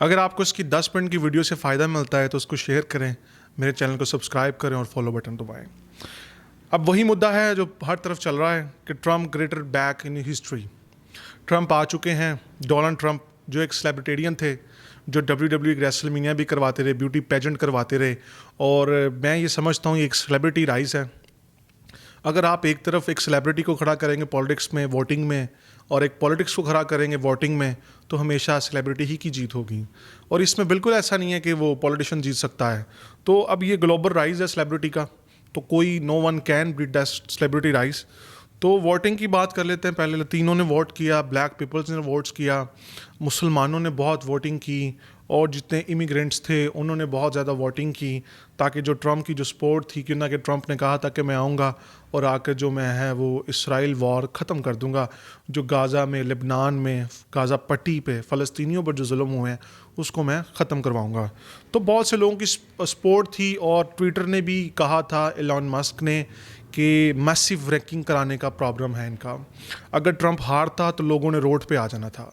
اگر آپ کو اس کی 10 منٹ کی ویڈیو سے فائدہ ملتا ہے تو اس کو شیئر کریں، میرے چینل کو سبسکرائب کریں اور فالو بٹن دبائیں۔ اب وہی مدعا ہے جو ہر طرف چل رہا ہے کہ Trump greater back in history. Trump آ چکے ہیں، ڈونلڈ ٹرمپ جو ایک سیلیبریٹیرین تھے، جو WWE ریسلمینیا بھی کرواتے رہے، بیوٹی پیجنٹ کرواتے رہے، اور میں یہ سمجھتا ہوں یہ ایک سیلیبریٹی رائز ہے۔ اگر آپ ایک طرف ایک سیلیبریٹی کو کھڑا کریں گے پالیٹکس میں، ووٹنگ میں، اور ایک پالیٹکس کو کھڑا کریں گے ووٹنگ میں، تو ہمیشہ سیلیبریٹی ہی کی جیت ہوگی، اور اس میں بالکل ایسا نہیں ہے کہ وہ پولیٹیشین جیت سکتا ہے۔ تو اب یہ گلوبل رائز ہے سیلیبریٹی کا، تو کوئی no one can beat that celebrity rise. تو ووٹنگ کی بات کر لیتے ہیں۔ پہلے لطینوں نے ووٹ کیا، بلیک پیپلز نے ووٹس کیا، مسلمانوں نے بہت ووٹنگ کی، اور جتنے امیگرینٹس تھے انہوں نے بہت زیادہ ووٹنگ کی، تاکہ جو ٹرمپ کی جو سپورٹ تھی، کیوں نہ کہ ٹرمپ نے کہا تھا کہ میں آؤں گا اور آ کر جو میں ہے وہ اسرائیل وار ختم کر دوں گا، جو غازہ میں، لبنان میں، غازہ پٹی پہ فلسطینیوں پر جو ظلم ہوئے ہیں اس کو میں ختم کرواؤں گا۔ تو بہت سے لوگوں کی سپورٹ تھی، اور ٹویٹر نے بھی کہا تھا، ایلون مسک نے، کہ میسیو ریکنگ کرانے کا پرابلم ہے ان کا۔ اگر ٹرمپ ہارتا تو لوگوں نے روڈ پہ آ جانا تھا،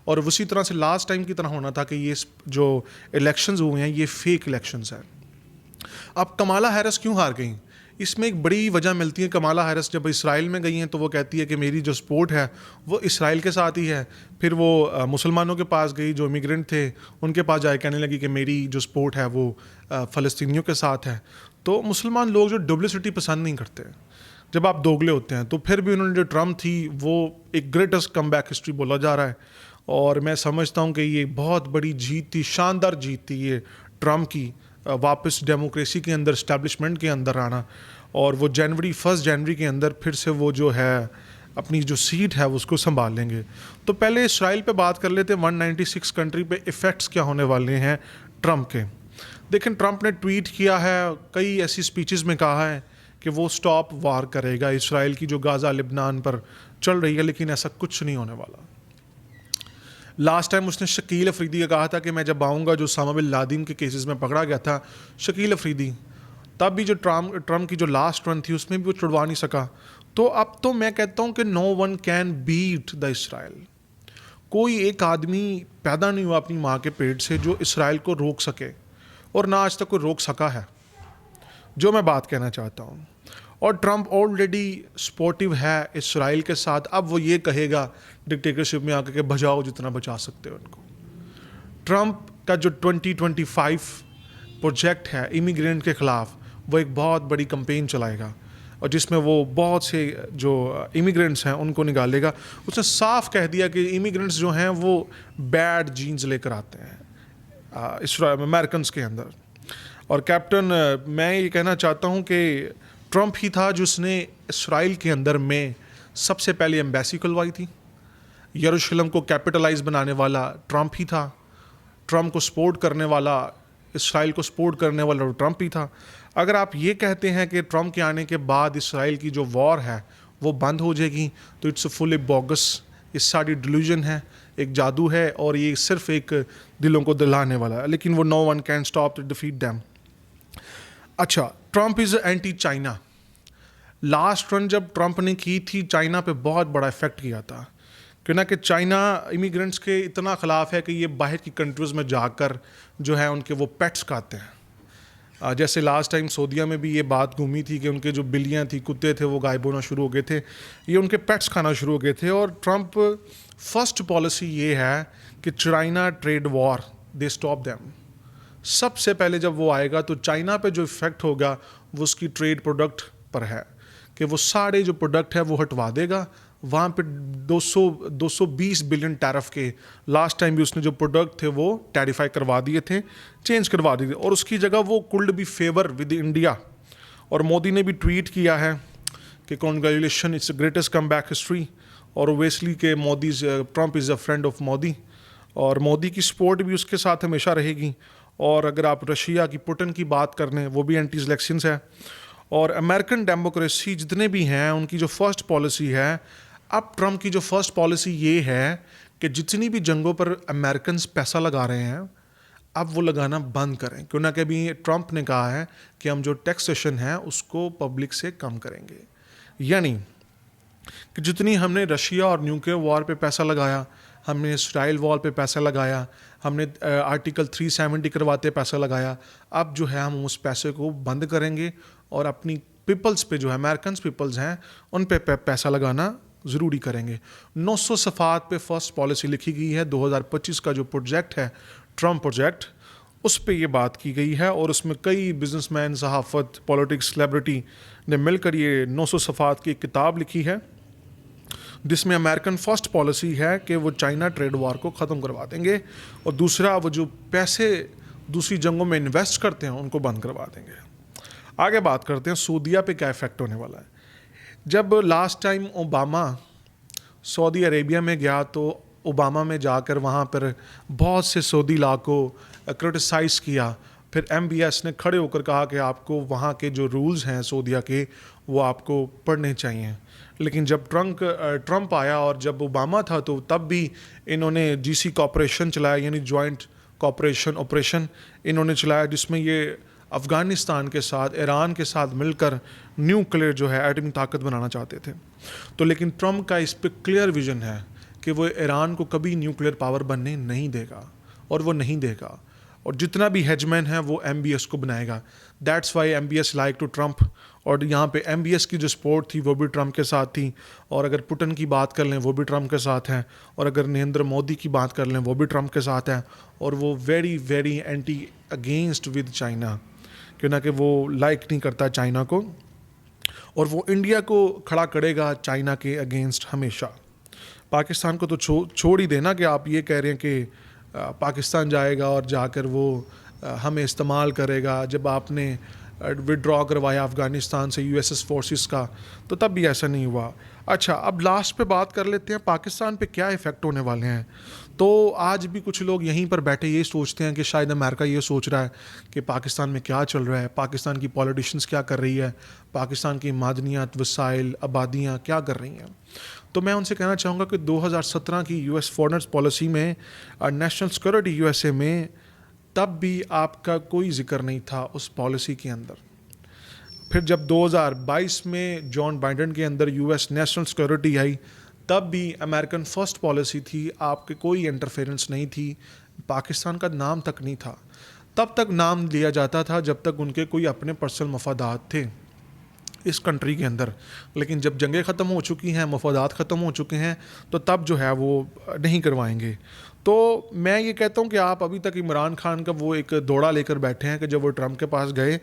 اور اسی طرح سے لاسٹ ٹائم کی طرح ہونا تھا کہ یہ جو الیکشنز ہوئے ہیں یہ فیک الیکشنز ہیں۔ اب کمالا ہیرس کیوں ہار گئیں؟ اس میں ایک بڑی وجہ ملتی ہے۔ کمالا ہیرس جب اسرائیل میں گئی ہیں تو وہ کہتی ہے کہ میری جو سپورٹ ہے وہ اسرائیل کے ساتھ ہی ہے۔ پھر وہ مسلمانوں کے پاس گئی جو امیگرینٹ تھے، ان کے پاس جائے کہنے لگی کہ میری جو سپورٹ ہے وہ فلسطینیوں کے ساتھ ہے۔ تو مسلمان لوگ جو ڈبلسٹی پسند نہیں کرتے جب آپ دوگلے ہوتے ہیں، تو پھر بھی انہوں نے جو ٹرمپ تھی وہ ایک گریٹسٹ کم بیک ہسٹری بولا جا رہا ہے، اور میں سمجھتا ہوں کہ یہ بہت بڑی جیت تھی، شاندار جیت تھی یہ ٹرمپ کی، واپس ڈیموکریسی کے اندر، اسٹیبلشمنٹ کے اندر آنا، اور وہ 1 جنوری کے اندر پھر سے وہ جو ہے اپنی جو سیٹ ہے اس کو سنبھال لیں گے۔ تو پہلے اسرائیل پہ بات کر لیتے ہیں۔ 196 کنٹری پہ ایفیکٹس کیا ہونے والے ہیں ٹرمپ کے۔ دیکھیں، ٹرمپ نے ٹویٹ کیا ہے، کئی ایسی سپیچز میں کہا ہے کہ وہ سٹاپ وار کرے گا اسرائیل کی جو غازہ لبنان پر چل رہی ہے، لیکن ایسا کچھ نہیں ہونے والا۔ لاسٹ ٹائم اس نے شکیل افریدی کا کہا تھا کہ میں جب آؤں گا، جو اسامہ بن لادن کے کیسز میں پکڑا گیا تھا شکیل افریدی، تب بھی جو ٹرمپ کی جو لاسٹ رن تھی اس میں بھی وہ چھڑوا نہیں سکا۔ تو اب تو میں کہتا ہوں کہ نو ون کین بیٹ دا اسرائیل۔ کوئی ایک آدمی پیدا نہیں ہوا اپنی ماں کے پیٹ سے جو اسرائیل کو روک سکے، اور نہ آج تک کوئی روک سکا ہے، جو میں بات کہنا چاہتا ہوں۔ اور ٹرمپ آلریڈی سپورٹیو ہے اسرائیل کے ساتھ۔ اب وہ یہ کہے گا ڈکٹیٹرشپ میں آ کے کہ بچاؤ جتنا بچا سکتے ہو ان کو۔ ٹرمپ کا جو 2025 پروجیکٹ ہے امیگرینٹ کے خلاف، وہ ایک بہت بڑی کمپین چلائے گا، اور جس میں وہ بہت سے جو امیگرینٹس ہیں ان کو نکالے گا۔ اس نے صاف کہہ دیا کہ امیگرینٹس جو ہیں وہ بیڈ جینز لے کر آتے ہیں امریکنس کے اندر۔ اور کیپٹن، میں یہ کہنا چاہتا ہوں کہ ٹرمپ ہی تھا جس نے اسرائیل کے اندر میں سب سے پہلے ایمبیسی کھلوائی تھی۔ یروشلم کو کیپٹلائز بنانے والا ٹرمپ ہی تھا۔ ٹرمپ کو سپورٹ کرنے والا، اسرائیل کو سپورٹ کرنے والا ٹرمپ ہی تھا۔ اگر آپ یہ کہتے ہیں کہ ٹرمپ کے آنے کے بعد اسرائیل کی جو وار ہے وہ بند ہو جائے گی، تو اٹس فلی بوگس۔ یہ ساری ڈیلیوژن ہے، ایک جادو ہے، اور یہ صرف ایک دلوں کو دلانے والا ہے، لیکن وہ no one can stop to defeat them. اچھا، Trump is anti China. Last run جب ٹرمپ نے کی تھی، چائنا پہ بہت بڑا افیکٹ کیا تھا، کیوں نہ کہ چائنا امیگرینٹس کے اتنا خلاف ہے کہ یہ باہر کی کنٹریز میں جا کر جو ہے ان کے وہ پیٹس کھاتے ہیں۔ جیسے لاسٹ ٹائم سعودیہ میں بھی یہ بات گھومی تھی کہ ان کے جو بلیاں تھیں، کتے تھے، وہ غائب ہونا شروع ہو گئے تھے، یہ ان کے پیٹس کھانا شروع ہو گئے تھے۔ اور ٹرمپ فرسٹ پالیسی یہ ہے کہ China trade war, they stop them. سب سے پہلے جب وہ آئے گا تو چائنا پہ جو افیکٹ ہوگا وہ اس کی ٹریڈ پروڈکٹ پر ہے، کہ وہ سارے جو پروڈکٹ ہے وہ ہٹوا دے گا۔ وہاں پہ 220 بلین ٹیرف کے لاسٹ ٹائم بھی اس نے جو پروڈکٹ تھے وہ ٹیریفائی کروا دیے تھے، چینج کروا دیے تھے، اور اس کی جگہ وہ could be favour with India. اور مودی نے بھی ٹویٹ کیا ہے کہ congratulation, it's a greatest come back history, اور اویسلی کہ Trump is a friend of Modi, اور مودی کی سپورٹ بھی اس کے ساتھ ہمیشہ رہے گی۔ اور اگر آپ رشیا کی پوٹن کی بات کر لیں، وہ بھی اینٹی الیکشنز ہے۔ اور امریکن ڈیموکریسی جتنے بھی ہیں ان کی جو فرسٹ پالیسی ہے، اب ٹرمپ کی جو فرسٹ پالیسی یہ ہے کہ جتنی بھی جنگوں پر امریکنز پیسہ لگا رہے ہیں اب وہ لگانا بند کریں، کیوں نہ کہ ابھی ٹرمپ نے کہا ہے کہ ہم جو ٹیکسیشن ہے اس کو پبلک سے کم کریں گے۔ یعنی کہ جتنی ہم نے رشیا اور نیوکلیئر وار پہ پیسہ لگایا، ہم نے اسرائیل وال پہ پیسہ لگایا, ہم نے آرٹیکل 370 کرواتے پیسہ لگایا. اب جو ہے ہم اس پیسے کو بند کریں گے اور اپنی پیپلز پہ جو ہے امریکنز پیپلز ہیں ان پہ پیسہ لگانا ضروری کریں گے. 900 صفحات پہ فرسٹ پالیسی لکھی گئی ہے. 2025 کا جو پروجیکٹ ہے ٹرمپ پروجیکٹ, اس پہ یہ بات کی گئی ہے, اور اس میں کئی بزنس مین, صحافت, پولیٹکس, سیلیبریٹی نے مل کر یہ 900 صفحات کی ایک کتاب لکھی ہے, جس میں امریکن فرسٹ پالیسی ہے کہ وہ چائنا ٹریڈ وار کو ختم کروا دیں گے, اور دوسرا وہ جو پیسے دوسری جنگوں میں انویسٹ کرتے ہیں ان کو بند کروا دیں گے. آگے بات کرتے ہیں سعودیہ پہ کیا افیکٹ ہونے والا ہے. جب لاسٹ ٹائم اوباما سعودی عربیہ میں گیا تو اوباما میں جا کر وہاں پر بہت سے سعودی لا کو کرٹیسائز کیا. پھر ایم بی ایس نے کھڑے ہو کر کہا کہ آپ کو وہاں کے جو رولز ہیں سعودیہ کے وہ آپ کو پڑھنے چاہیے. لیکن جب ٹرمپ آیا اور جب اوباما تھا تو تب بھی انہوں نے جی سی کوآپریشن چلایا, یعنی جوائنٹ کوآپریشن آپریشن انہوں نے چلایا, جس میں یہ افغانستان کے ساتھ, ایران کے ساتھ مل کر نیوکلیئر جو ہے ایٹمی طاقت بنانا چاہتے تھے. تو لیکن ٹرمپ کا اس پہ کلیئر ویژن ہے کہ وہ ایران کو کبھی نیوکلیئر پاور بننے نہیں دے گا, اور وہ نہیں دے گا, اور جتنا بھی ہیجمین ہے وہ ایم بی ایس کو بنائے گا. That's why M B S like to Trump, اور یہاں پہ ایم بی ایس کی جو سپورٹ تھی وہ بھی ٹرمپ کے ساتھ تھی, اور اگر پوٹن کی بات کر لیں وہ بھی ٹرمپ کے ساتھ ہیں, اور اگر نریندر مودی کی بات کر لیں وہ بھی ٹرمپ کے ساتھ ہیں, اور وہ very very anti against with China, کیوں نہ کہ وہ لائک نہیں کرتا چائنا کو, اور وہ انڈیا کو کھڑا کرے گا چائنا کے اگینسٹ ہمیشہ. پاکستان کو تو چھوڑ ہی دینا کہ آپ یہ کہہ رہے ہیں کہ پاکستان جائے گا اور جا کر وہ ہمیں استعمال کرے گا. جب آپ نے وڈرا کروایا افغانستان سے یو ایس ایس فورسز کا تو تب بھی ایسا نہیں ہوا. اچھا, اب لاسٹ پہ بات کر لیتے ہیں پاکستان پہ کیا افیکٹ ہونے والے ہیں. تو آج بھی کچھ لوگ یہیں پر بیٹھے یہ سوچتے ہیں کہ شاید امریکہ یہ سوچ رہا ہے کہ پاکستان میں کیا چل رہا ہے, پاکستان کی پولیٹیشنز کیا کر رہی ہے, پاکستان کی معدنیات, وسائل, آبادیاں کیا کر رہی ہیں. تو میں ان سے کہنا چاہوں گا کہ 2017 کی یو ایس فارنرز پالیسی میں نیشنل سیکورٹی یو ایس اے میں تب بھی آپ کا کوئی ذکر نہیں تھا اس پالیسی کے اندر. پھر جب 2022 میں جان بائیڈن کے اندر یو ایس نیشنل سیکورٹی آئی تب بھی امریکن فرسٹ پالیسی تھی, آپ کے کوئی انٹرفیرنس نہیں تھی, پاکستان کا نام تک نہیں تھا. تب تک نام لیا جاتا تھا جب تک ان کے کوئی اپنے پرسنل مفادات تھے اس کنٹری کے اندر, لیکن جب جنگیں ختم ہو چکی ہیں, مفادات ختم ہو چکے ہیں, تو تب جو ہے وہ نہیں کروائیں گے. تو میں یہ کہتا ہوں کہ آپ ابھی تک عمران خان کا وہ ایک دوڑا لے کر بیٹھے ہیں کہ جب وہ ٹرمپ کے پاس گئے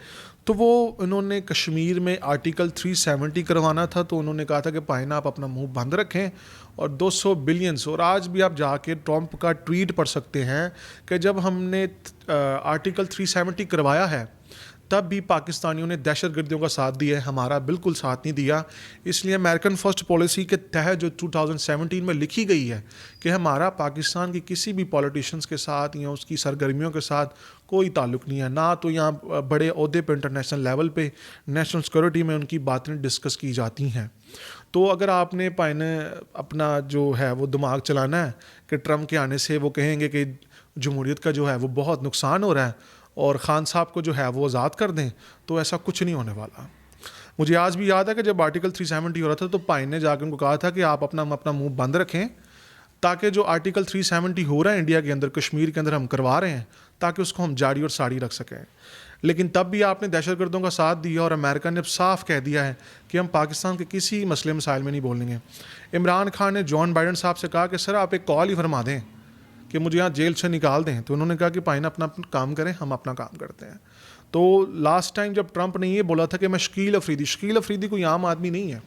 تو وہ انہوں نے کشمیر میں آرٹیکل 370 کروانا تھا, تو انہوں نے کہا تھا کہ پائنا آپ اپنا منہ بند رکھیں, اور 200 بلینس. اور آج بھی آپ جا کے ٹرمپ کا ٹویٹ پڑھ سکتے ہیں کہ جب ہم نے آرٹیکل 370 کروایا ہے تب بھی پاکستانیوں نے دہشت گردیوں کا ساتھ دیا ہے, ہمارا بالکل ساتھ نہیں دیا. اس لیے امریکن فرسٹ پالیسی کے تحت جو 2017 میں لکھی گئی ہے کہ ہمارا پاکستان کی کسی بھی پولیٹیشنز کے ساتھ یا اس کی سرگرمیوں کے ساتھ کوئی تعلق نہیں ہے, نہ تو یہاں بڑے عہدے پہ انٹرنیشنل لیول پہ نیشنل سیکورٹی میں ان کی باتیں ڈسکس کی جاتی ہیں. تو اگر آپ نے اپنا جو ہے وہ دماغ چلانا ہے کہ ٹرمپ کے آنے سے وہ کہیں گے کہ جمہوریت کا جو ہے وہ بہت نقصان ہو رہا ہے اور خان صاحب کو جو ہے وہ آزاد کر دیں, تو ایسا کچھ نہیں ہونے والا. مجھے آج بھی یاد ہے کہ جب آرٹیکل 370 ہو رہا تھا تو پائن نے جا کے ان کو کہا تھا کہ آپ اپنا منہ بند رکھیں, تاکہ جو آرٹیکل 370 ہو رہا ہے انڈیا کے اندر, کشمیر کے اندر ہم کروا رہے ہیں, تاکہ اس کو ہم جاڑی اور ساڑی رکھ سکیں. لیکن تب بھی آپ نے دہشت گردوں کا ساتھ دیا, اور امریکہ نے صاف کہہ دیا ہے کہ ہم پاکستان کے کسی مسئلے مسائل میں نہیں بولیں گے. عمران خان نے جان بائیڈن صاحب سے کہا کہ سر آپ ایک کال ہی فرما دیں کہ مجھے یہاں جیل سے نکال دیں, تو انہوں نے کہا کہ پائنا اپنا کام کریں, ہم اپنا کام کرتے ہیں. تو لاسٹ ٹائم جب ٹرمپ نے یہ بولا تھا کہ میں شکیل افریدی کوئی عام آدمی نہیں ہے.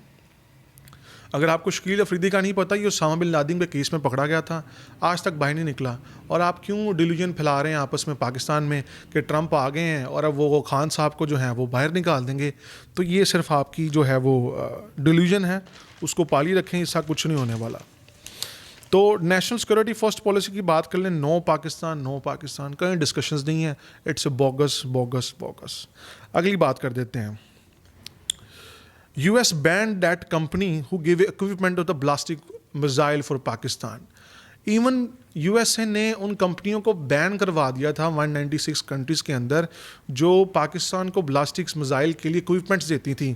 اگر آپ کو شکیل افریدی کا نہیں پتہ, یہ اسامہ بن لادن کے کیس میں پکڑا گیا تھا, آج تک باہر نہیں نکلا. اور آپ کیوں ڈیلیوژن پھیلا رہے ہیں آپس میں پاکستان میں کہ ٹرمپ آ گئے ہیں اور اب وہ خان صاحب کو جو ہے وہ باہر نکال دیں گے. تو یہ صرف آپ کی جو ہے وہ ڈیلیوژن ہے, اس کو پالی رکھیں, اس کا کچھ نہیں ہونے والا. تو نیشنل سیکورٹی فرسٹ پالیسی کی بات کر لیں, نو پاکستان, کہیں ڈسکشنز نہیں ہیں, اٹس اے بوگس. اگلی بات کر دیتے ہیں. U S banned that company who gave equipment of the ballistic missile for Pakistan. Even U S A نے ان کمپنیوں کو بین کروا دیا تھا 196 کنٹریز کے اندر جو پاکستان کو بلاسٹکس میزائل کے لیے اکوپمنٹس دیتی تھیں.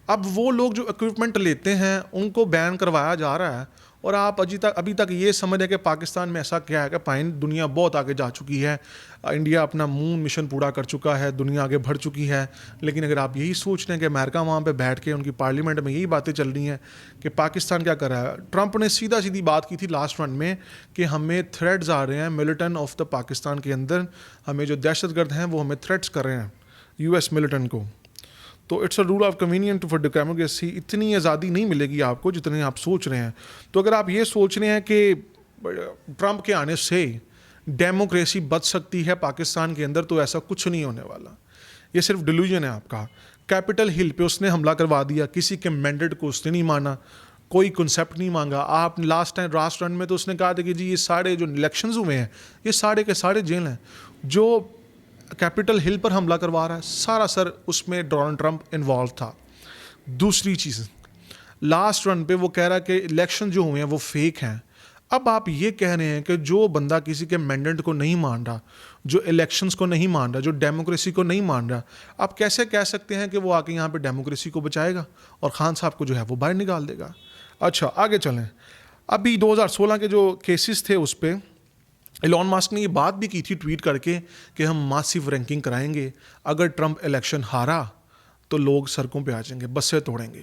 اب وہ لوگ جو اکوپمنٹ لیتے ہیں ان کو بین کروایا جا رہا ہے, اور آپ ابھی تک یہ سمجھ ہے کہ پاکستان میں ایسا کیا ہے کہ پائن دنیا بہت آگے جا چکی ہے, انڈیا اپنا مون مشن پورا کر چکا ہے, دنیا آگے بڑھ چکی ہے. لیکن اگر آپ یہی سوچ رہے ہیں کہ امریکہ وہاں پہ بیٹھ کے ان کی پارلیمنٹ میں یہی باتیں چل رہی ہیں کہ پاکستان کیا کر رہا ہے. ٹرمپ نے سیدھی بات کی تھی لاسٹ رن میں کہ ہمیں تھریٹس آ رہے ہیں ملیٹنٹ آف دا پاکستان کے اندر, ہمیں جو دہشت گرد ہیں وہ ہمیں تھریٹس کر رہے ہیں یو ایس ملیٹنٹ کو. تو it's a rule of convenient for democracy. اتنی آزادی نہیں ملے گی آپ کو جتنی آپ سوچ رہے ہیں. تو اگر آپ یہ سوچ رہے ہیں کہ ٹرمپ کے آنے سے ڈیموکریسی بچ سکتی ہے پاکستان کے اندر, تو ایسا کچھ نہیں ہونے والا. یہ صرف ڈیلیوژن ہے آپ کا. کیپٹل ہل پہ اس نے حملہ کروا دیا, کسی کے مینڈیٹ کو اس نے نہیں مانا, کوئی کنسیپٹ نہیں مانگا. آپ لاسٹ رن میں تو اس نے کہا تھا کہ جی یہ سارے جو الیکشنز ہوئے ہیں یہ سارے کے سارے جیل ہیں. جو کیپٹل ہل پر حملہ کروا رہا ہے سارا سر اس میں ڈونلڈ ٹرمپ انوالو تھا. دوسری چیز, لاسٹ رن پہ وہ کہہ رہا ہے کہ الیکشن جو ہوئے ہیں وہ فیک ہیں. اب آپ یہ کہہ رہے ہیں کہ جو بندہ کسی کے مینڈیٹ کو نہیں مان رہا, جو الیکشنز کو نہیں مان رہا, جو ڈیموکریسی کو نہیں مان رہا, آپ کیسے کہہ سکتے ہیں کہ وہ آ کے یہاں پہ ڈیموکریسی کو بچائے گا اور خان صاحب کو جو ہے وہ باہر نکال دے گا. اچھا آگے چلیں. ابھی 2016 کے جو کیسز تھے اس پہ ایلون ماسک نے یہ بات بھی کی تھی ٹویٹ کر کے کہ ہم ماسیو رینکنگ کرائیں گے, اگر ٹرمپ الیکشن ہارا تو لوگ سڑکوں پہ آ جائیں گے, بسیں توڑیں گے.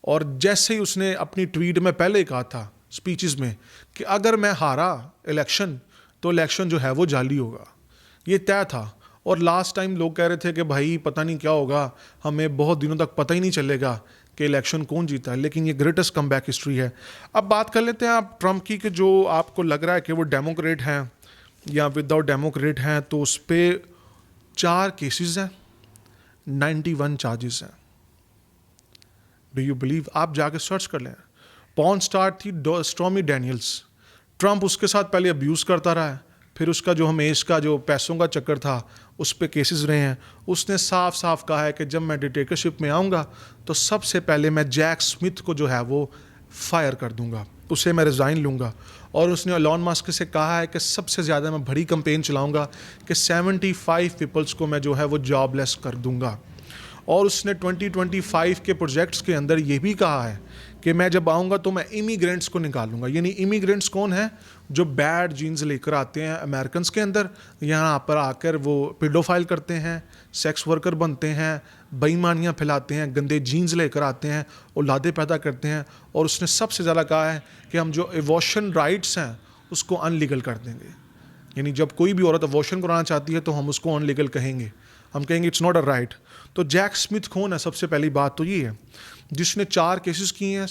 اور جیسے ہی اس نے اپنی ٹویٹ میں پہلے ہی کہا تھا اسپیچز میں کہ اگر میں ہارا الیکشن تو الیکشن جو ہے وہ جعلی ہوگا, یہ طے تھا. اور لاسٹ ٹائم لوگ کہہ رہے تھے کہ بھائی پتہ نہیں کیا ہوگا, ہمیں بہت دنوں تک پتہ ہی نہیں چلے گا کہ الیکشن کون جیتا ہے. لیکن یہ گریٹسٹ کم بیک ہسٹری ہے. اب بات کر لیتے ہیں آپ ٹرمپ کی کہ جو آپ کو لگ رہا ہے کہ وہ ڈیموکریٹ ہیں یا وداؤٹ ڈیموکریٹ ہیں, تو اس پہ 4 کیسز ہیں, 91 چارجز ہیں. Do you believe? آپ جا کے سرچ کر لیں. پون اسٹار تھی اسٹارمی ڈینیلز. ٹرمپ اس کے ساتھ پہلے ابیوز کرتا رہا ہے, پھر اس کا جو ہمیش کا جو پیسوں کا چکر تھا اس پہ کیسز رہے ہیں. اس نے صاف صاف کہا ہے کہ جب میں ڈکٹیٹرشپ میں آؤں گا تو سب سے پہلے میں جیک اسمتھ کو جو ہے وہ فائر کر دوں گا, اسے میں ریزائن لوں گا. اور اس نے ایلون ماسک سے کہا ہے کہ سب سے زیادہ میں بڑی کمپین چلاؤں گا کہ 75 پیپلز کو میں جو ہے وہ جاب لیس کر دوں گا. اور اس نے 2025 کے پروجیکٹس کے اندر یہ بھی کہا ہے کہ میں جب آؤں گا تو میں امیگرینٹس کو نکالوں گا. یعنی امیگرینٹس کون ہیں؟ جو بیڈ جینز لے کر آتے ہیں امریکنس کے اندر, یہاں پر آ کر وہ پیڈوفائل کرتے ہیں, سیکس ورکر بنتے ہیں, بےایمانیاں پھیلاتے ہیں, گندے جینز لے کر آتے ہیں, اولادیں پیدا کرتے ہیں. اور اس نے سب سے زیادہ کہا ہے کہ ہم جو ایوارشن رائٹس ہیں اس کو ان لیگل کر دیں گے. یعنی جب کوئی بھی عورت ایوارشن کرانا چاہتی ہے تو ہم اس کو ان لیگل کہیں گے, ہم کہیں گے اٹس ناٹ اے رائٹ. تو جیک اسمتھ کون ہے؟ سب سے پہلی بات تو یہ ہے جس نے 4 کیسز کیے ہیں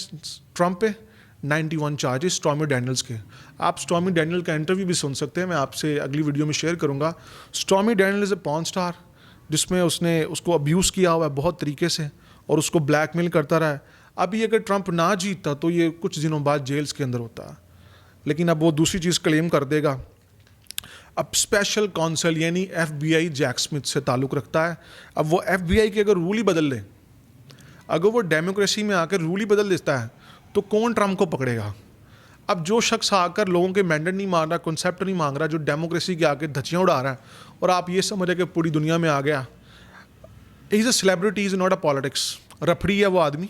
ٹرمپ پہ, 91 چارجز اسٹارمی ڈینیلز کے. آپ اسٹارمی ڈینیل کا انٹرویو بھی سن سکتے ہیں, میں آپ سے اگلی ویڈیو میں شیئر کروں گا. اسٹارمی ڈینیل از اے پون اسٹار جس میں اس نے اس کو ابیوز کیا ہوا ہے بہت طریقے سے اور اس کو بلیک میل کرتا رہا ہے. ابھی اگر ٹرمپ نہ جیتتا تو یہ کچھ دنوں بعد جیلز کے اندر ہوتا, لیکن اب وہ دوسری چیز کلیم کر دے گا. اب اسپیشل کونسل یعنی ایف بی آئی جیک اسمتھ سے تعلق رکھتا ہے. اب وہ ایف بی آئی کی اگر رول ہی بدل لے, اگر وہ ڈیموکریسی میں آ کر رول ہی بدل دیتا ہے تو کون ٹرمپ کو پکڑے گا؟ اب جو شخص آ کر لوگوں کے مینڈیٹ نہیں مانگ رہا, کنسیپٹ نہیں مانگ رہا, جو ڈیموکریسی کے آ کے دھچیاں اڑا رہا ہے اور آپ یہ سمجھ رہے کہ پوری دنیا میں آ گیا, is a celebrity, is not a politics. رپڑی ہے وہ آدمی,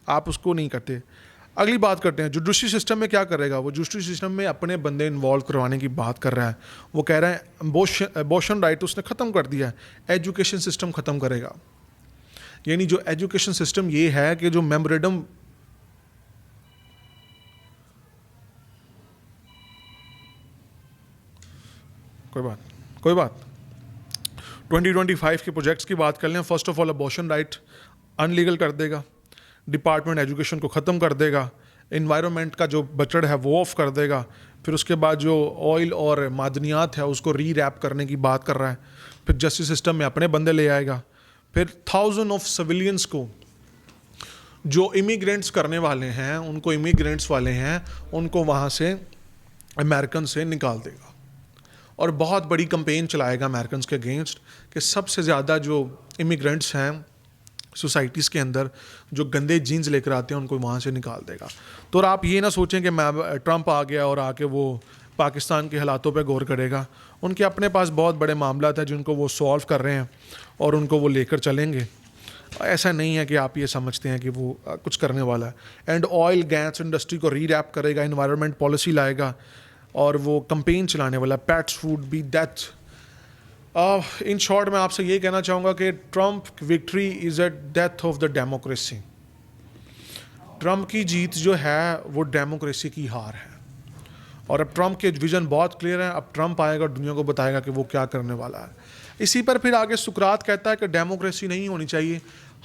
آپ اس کو نہیں کرتے. اگلی بات کرتے ہیں جوڈیشری سسٹم میں کیا کرے گا. وہ جوڈیشری سسٹم میں اپنے بندے انوالو کروانے کی بات کر رہا ہے. وہ کہہ رہا ہے ابورشن رائٹ اس نے ختم کر دیا ہے, ایجوکیشن سسٹم ختم کرے گا. یعنی جو ایجوکیشن سسٹم یہ ہے کہ جو میمورینڈم کوئی بات 2025 کے پروجیکٹس کی بات کر لیں. First of all abortion right in legal کر دے گا, ڈپارٹمنٹ ایجوکیشن کو ختم کر دے گا, انوائرمنٹ کا جو بجٹ ہے وہ آف کر دے گا. پھر اس کے بعد جو آئل اور معدنیات ہے اس کو ری ریپ کرنے کی بات کر رہا ہے. پھر جسٹس سسٹم میں اپنے بندے لے آئے گا. پھر 1000 آف سویلینس کو جو امیگرینٹس کرنے والے ہیں, ان کو امیگرینٹس والے ہیں ان کو وہاں سے امریکن سے نکال دے گا. اور بہت بڑی کمپین چلائے گا امریکنس کے اگینسٹ کہ سب سے زیادہ جو امیگرینٹس ہیں سوسائٹیز کے اندر جو گندے جینز لے کر آتے ہیں ان کو وہاں سے نکال دے گا. تو اور آپ یہ نہ سوچیں کہ ٹرمپ آ گیا اور آ کے وہ پاکستان کے حالاتوں پہ غور کرے گا. ان کے اپنے پاس بہت بڑے معاملات ہیں جن کو وہ سولو کر رہے ہیں اور ان کو وہ لے کر چلیں گے. ایسا نہیں ہے کہ آپ یہ سمجھتے ہیں کہ وہ کچھ کرنے والا ہے. اینڈ آئل گیس انڈسٹری کو ری ریپ کرے گا, انوائرمنٹ پالیسی لائے گا, اور وہ کمپین چلانے والا, پیٹس فوڈ بی ڈیتھ. ان شارٹ میں آپ سے یہ کہنا چاہوں گا کہ Trump victory is a death of the democracy. ٹرمپ کی جیت جو ہے وہ ڈیموکریسی کی ہار ہے, اور اب ٹرمپ کے ویژن بہت کلیئر ہے. اب ٹرمپ آئے گا, دنیا کو بتائے گا کہ وہ کیا کرنے والا ہے. اسی پر پھر آگے سقراط کہتا ہے کہ ڈیموکریسی نہیں ہونی چاہیے,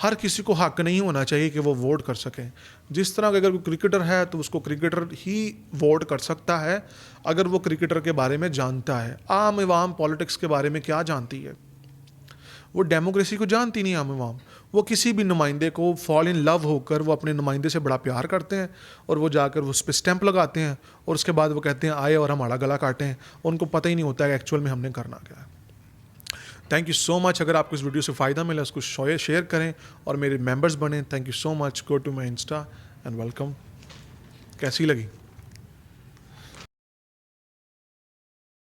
ہر کسی کو حق نہیں ہونا چاہیے کہ وہ ووٹ کر سکیں. جس طرح اگر کوئی کرکٹر ہے تو اس کو کرکٹر ہی ووٹ کر سکتا ہے اگر وہ کرکٹر کے بارے میں جانتا ہے. عام عوام پالیٹکس کے بارے میں کیا جانتی ہے؟ وہ ڈیموکریسی کو جانتی نہیں. عام عوام وہ کسی بھی نمائندے کو فال ان لو ہو کر وہ اپنے نمائندے سے بڑا پیار کرتے ہیں, اور وہ جا کر وہ اس پہ اسٹیمپ لگاتے ہیں, اور اس کے بعد وہ کہتے ہیں آئے اور ہمارا گلا کاٹیں. ان کو پتہ ہی نہیں ہوتا ہے کہ ایکچوئل میں ہم نے کرنا کیا ہے. تھینک یو سو مچ. اگر آپ کو اس ویڈیو سے فائدہ ملا اس کو شیئر کریں اور میرے ممبرز بنیں. Thank you so much. Go to my insta and welcome. کیسی لگی؟